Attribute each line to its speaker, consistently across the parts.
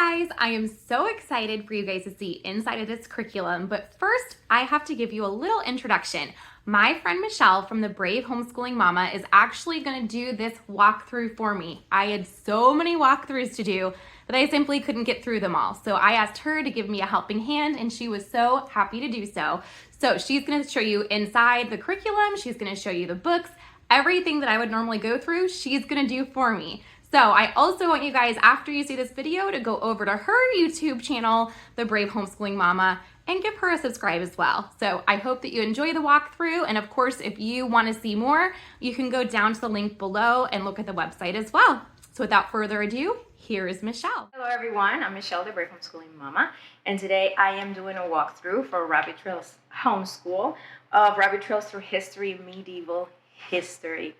Speaker 1: guys, I am so excited for you guys to see inside of this curriculum, but first I have to give you a little introduction. My friend Michelle from the Brave Homeschooling Mama is actually going to do this walkthrough for me. I had so many walkthroughs to do, but I simply couldn't get through them all. So I asked her to give me a helping hand, and she was so happy to do so. So she's going to show you inside the curriculum, she's going to show you the books, everything that I would normally go through, she's going to do for me. So I also want you guys, after you see this video, to go over to her YouTube channel, The Brave Homeschooling Mama, and give her a subscribe as well. So I hope that you enjoy the walkthrough. And of course, if you want to see more, you can go down to the link below and look at the website as well. So without further ado, here is Michelle.
Speaker 2: Hello everyone, I'm Michelle, the Brave Homeschooling Mama, and today I am doing a walkthrough for Rabbit Trails Homeschool of Rabbit Trails Through History, Medieval History.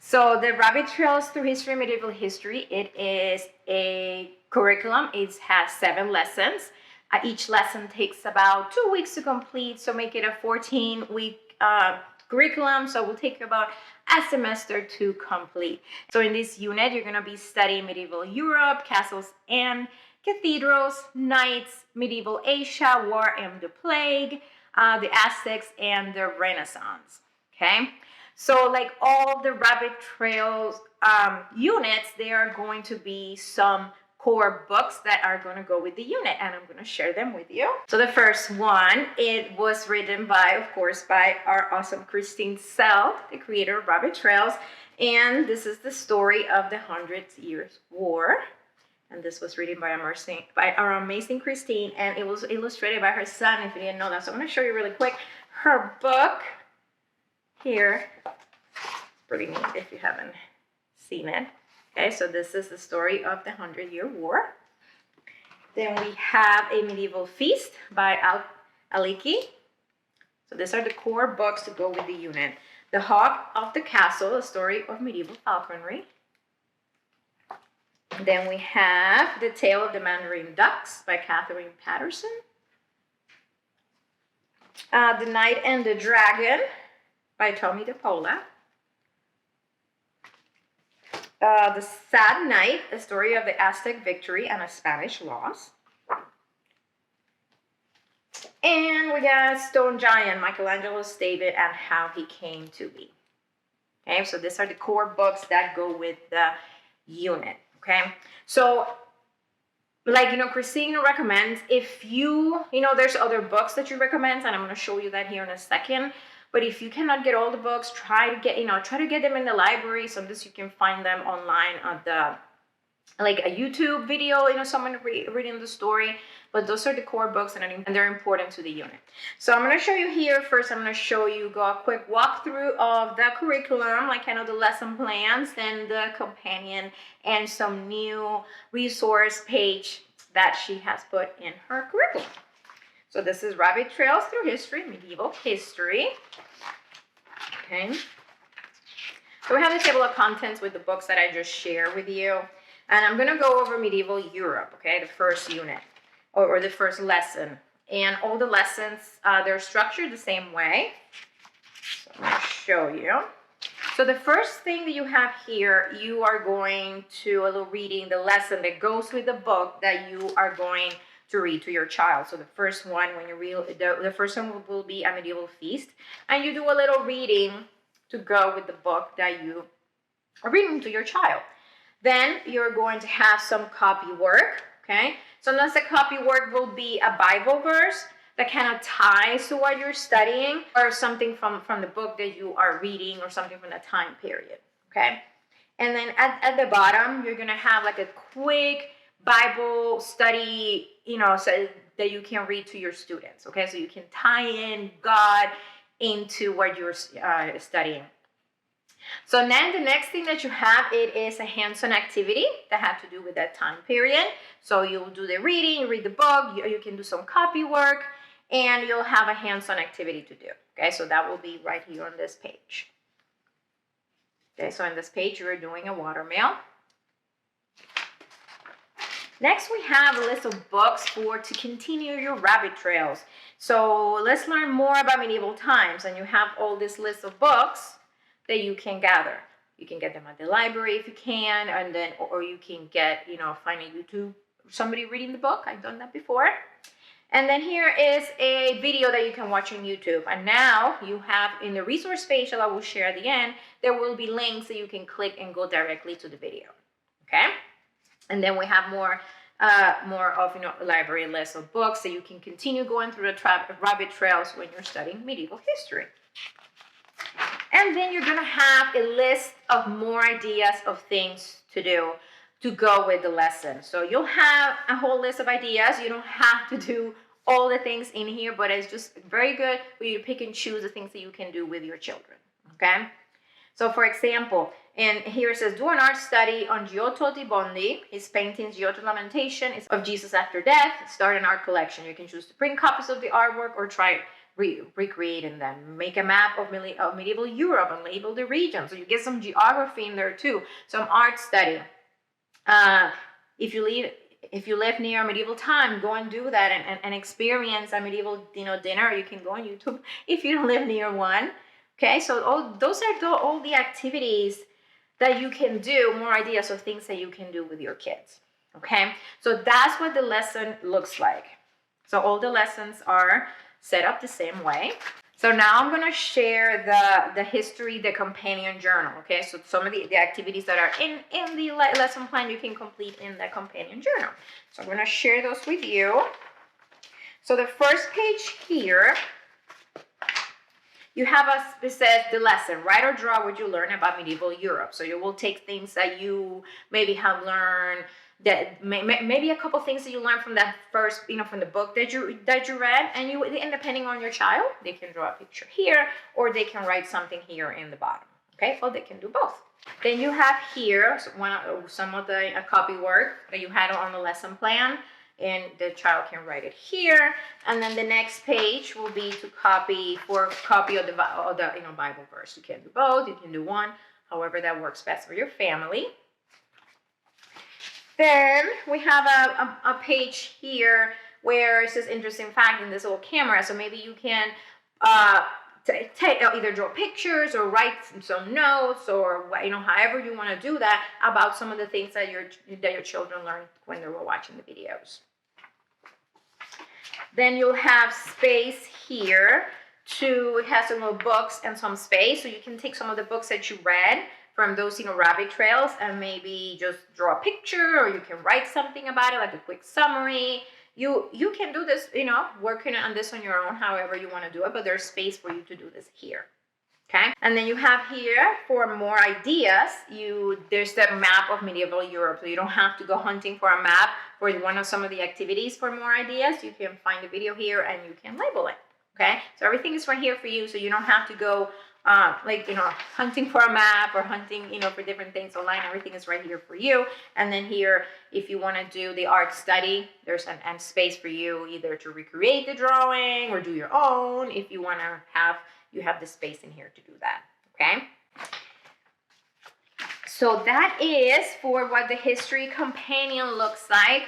Speaker 2: So the Rabbit Trails Through History, Medieval History, it is a curriculum. It has 7 lessons. Each lesson takes about 2 weeks to complete, so make it a 14-week curriculum. So it will take about a semester to complete. So in this unit, you're going to be studying medieval Europe, castles and cathedrals, knights, medieval Asia, war and the plague, the Aztecs, and the Renaissance. Okay? So like all the Rabbit Trails units, there are going to be some core books that are going to go with the unit, and I'm going to share them with you. So the first one, it was written by, of course, by our awesome Christine Sell, the creator of Rabbit Trails, and this is the story of the 100 Years' War. And this was written by our amazing Christine, and it was illustrated by her son, if you didn't know that. So I'm going to show you really quick her book here. Pretty neat if you haven't seen it. Okay, so this is the story of the 100-Year War. Then we have A Medieval Feast by Aliki. So these are the core books to go with the unit. The Hawk of the Castle, a story of medieval falconry. Then we have The Tale of the Mandarin Ducks by Catherine Patterson. The Knight and the Dragon by Tommy DePola. The Sad Night, a story of the Aztec victory and a Spanish loss. And we got Stone Giant, Michelangelo's David and How He Came to Be. Okay, so these are the core books that go with the unit. Okay, so like, Christine recommends, if there's other books that you recommend, and I'm going to show you that here in a second. But if you cannot get all the books, try to get them in the library. Sometimes you can find them online on like a YouTube video, someone reading the story. But those are the core books, and they're important to the unit. So I'm going to show you here. First, I'm going to show you a quick walkthrough of the curriculum, like kind of the lesson plans, then the companion, and some new resource page that she has put in her curriculum. So this is Rabbit Trails Through History, Medieval History. Okay. So we have the table of contents with the books that I just shared with you. And I'm going to go over medieval Europe, okay, the first unit, or the first lesson. And all the lessons, they're structured the same way. So I'm going to show you. So the first thing that you have here, you are going to, a little reading the lesson that goes with the book that you are going to read to your child. So the first one, when you read, the first one will be A Medieval Feast, and you do a little reading to go with the book that you are reading to your child. Then you're going to have some copy work. Okay, sometimes the copy work will be a Bible verse that kind of ties to what you're studying, or something from the book that you are reading, or something from the time period. Okay, and then at the bottom, you're gonna have like a quick Bible study, so that you can read to your students. Okay, so you can tie in God into what you're studying. So then the next thing that you have, it is a hands-on activity that have to do with that time period. So you'll do the reading, read the book, you can do some copy work, and you'll have a hands-on activity to do. Okay, so that will be right here on this page. Okay, so on this page, you're doing a watermill. Next, we have a list of books to continue your rabbit trails. So let's learn more about medieval times, and you have all this list of books that you can gather. You can get them at the library if you can, and then, or you can get, find a YouTube, somebody reading the book. I've done that before. And then here is a video that you can watch on YouTube. And now you have in the resource page that I will share at the end, there will be links that you can click and go directly to the video. Okay? And then we have more of a library list of books that you can continue going through the rabbit trails when you're studying medieval history. And then you're gonna have a list of more ideas of things to do to go with the lesson. So you'll have a whole list of ideas. You don't have to do all the things in here, but it's just very good for you to pick and choose the things that you can do with your children, okay? So for example, and here it says, do an art study on Giotto di Bondi. His paintings, Giotto Lamentation, is of Jesus after death. Start an art collection. You can choose to print copies of the artwork or try recreating them. Make a map of medieval Europe and label the region. So you get some geography in there too, some art study. If you live near a medieval time, go and do that and experience a medieval dinner. You can go on YouTube if you don't live near one. Okay, so those are all the activities that you can do, more ideas of things that you can do with your kids. Okay, so that's what the lesson looks like. So all the lessons are set up the same way. So now I'm going to share the history, the companion journal. Okay, so some of the activities that are in the lesson plan you can complete in the companion journal. So I'm going to share those with you. So the first page here, you have it says the lesson, write or draw what you learn about medieval Europe. So you will take things that you maybe have learned, that maybe a couple things that you learned from that first, from the book that you read, and depending on your child, they can draw a picture here, or they can write something here in the bottom. Okay, or they can do both. Then you have here some of the copy work that you had on the lesson plan, and the child can write it here. And then the next page will be to copy of the Bible verse. You can do both. You can do one, however that works best for your family. Then we have a page here where it says interesting fact in this little camera. So maybe you can either draw pictures or write some notes, or however you want to do that about some of the things that your children learned when they were watching the videos. Then you'll have space here it has some little books and some space, so you can take some of the books that you read from those rabbit trails and maybe just draw a picture, or you can write something about it, like a quick summary. You can do this, working on this on your own, however you want to do it, but there's space for you to do this here. Okay, and then you have here for more ideas, there's the map of medieval Europe, so you don't have to go hunting for a map for one of some of the activities. For more ideas, you can find the video here and you can label it. Okay, so everything is right here for you, so you don't have to go hunting for a map or hunting for different things online. Everything is right here for you. And then here, if you want to do the art study, there's an space for you either to recreate the drawing or do your own. If you want to you have the space in here to do that. Okay, so that is for what the history companion looks like.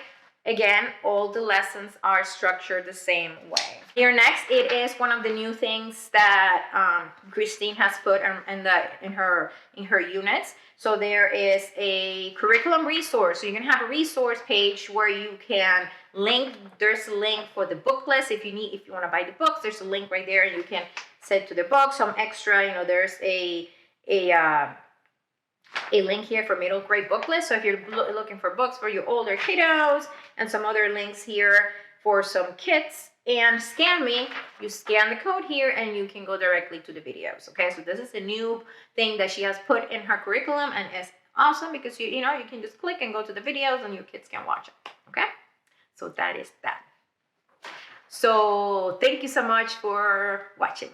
Speaker 2: Again, all the lessons are structured the same way. Here next, it is one of the new things that Christine has put in her units. So there is a curriculum resource. So you can have a resource page where you can link. There's a link for the book list. If you want to buy the books, there's a link right there, and you can set to the book. Some extra, there's a link here for middle grade book list. So if you're looking for books for your older kiddos, and some other links here for some kids, and Scan Me, you scan the code here and you can go directly to the videos. Okay, so this is a new thing that she has put in her curriculum, and it's awesome because you can just click and go to the videos and your kids can watch it. Okay, so that is that. So thank you so much for watching.